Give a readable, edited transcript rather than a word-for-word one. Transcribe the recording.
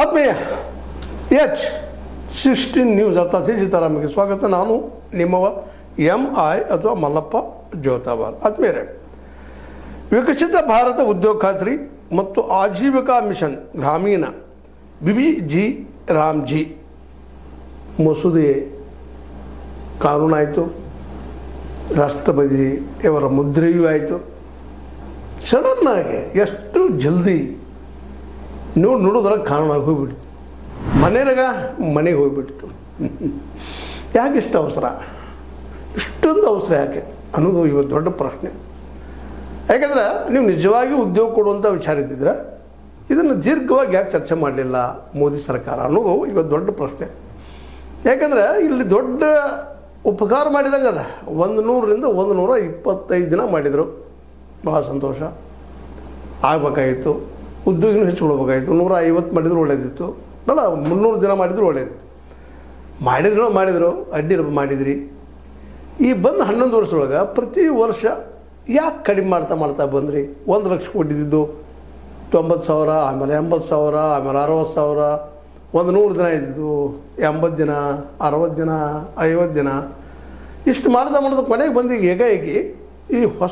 ಆತ್ಮೀಯ H16 news ಅರ್ಥಾತ್ ಸೀತಾರಾಮಗೆ ಸ್ವಾಗತ. ನಾನು ನಿಮ್ಮವ MI ಅಥವಾ ಮಲ್ಲಪ್ಪ ಜೋತಾವಾರ್. ಆತ್ಮೀಯರೇ, ವಿಕಸಿತ ಭಾರತ ಉದ್ಯೋಗ ಖಾತ್ರಿ ಮತ್ತು ಆಜೀವಿಕಾ ಮಿಷನ್ ಗ್ರಾಮೀಣ BBG ರಾಮ್ಜಿ ಮಸೂದೆ ಕಾನೂನು ಆಯಿತು, ರಾಷ್ಟ್ರಪತಿಯವರ ಮುದ್ರೆಯೂ ಆಯಿತು. ಸಡನ್ನಾಗಿ ಎಷ್ಟು ಜಲ್ದಿ ನೋಡಿದ್ರೆ ಕಾನೂನು ಹೋಗ್ಬಿಡ್ತು, ಮನೆಯಾಗ ಮನೆಗೆ ಹೋಗ್ಬಿಡ್ತು. ಯಾಕೆ ಇಷ್ಟು ಅವಸರ, ಇಷ್ಟೊಂದು ಅವಸರ ಯಾಕೆ ಅನ್ನೋದು ಇವತ್ತು ದೊಡ್ಡ ಪ್ರಶ್ನೆ. ಯಾಕೆಂದ್ರೆ ನೀವು ನಿಜವಾಗಿ ಉದ್ಯೋಗ ಕೊಡುವಂಥ ವಿಚಾರ ಇದ್ದಿದ್ರೆ ಇದನ್ನು ದೀರ್ಘವಾಗಿ ಯಾಕೆ ಚರ್ಚೆ ಮಾಡಲಿಲ್ಲ ಮೋದಿ ಸರ್ಕಾರ ಅನ್ನೋದು ಇವತ್ತು ದೊಡ್ಡ ಪ್ರಶ್ನೆ. ಯಾಕಂದರೆ ಇಲ್ಲಿ ದೊಡ್ಡ ಉಪಕಾರ ಮಾಡಿದಂಗೆ ಅದ. 100ರಿಂದ 125 ದಿನ ಮಾಡಿದರು, ಭಾಳ ಸಂತೋಷ. ಆಗಬೇಕಾಗಿತ್ತು, ಉದ್ಯೋಗಿನೂ ಹೆಚ್ಚಿಕೊಳ್ಬೇಕಾಗಿತ್ತು. 150 ಮಾಡಿದ್ರು ಒಳ್ಳೇದಿತ್ತು, ಬೇಡ 300 ದಿನ ಮಾಡಿದ್ರು ಒಳ್ಳೇದಿತ್ತು. ಮಾಡಿದ್ರು ಅಡ್ಡಿ ಮಾಡಿದ್ರಿ. ಈ ಬಂದು 11 ವರ್ಷದೊಳಗೆ ಪ್ರತಿ ವರ್ಷ ಯಾಕೆ ಕಡಿಮೆ ಮಾಡ್ತಾ ಬಂದ್ರಿ? 1 ಲಕ್ಷ ಕೊಟ್ಟಿದ್ದು 90,000, ಆಮೇಲೆ 80,000, ಆಮೇಲೆ 60,000, 100 ದಿನ ಇದ್ದಿದ್ದು 80 ದಿನ, 60 ದಿನ, 50 ದಿನ, ಇಷ್ಟು ಮಾಡ್ತಾ ಕೊನೆಗೆ ಬಂದು ಈಗ ಏಕಾಏಕಿ ಈ ಹೊಸ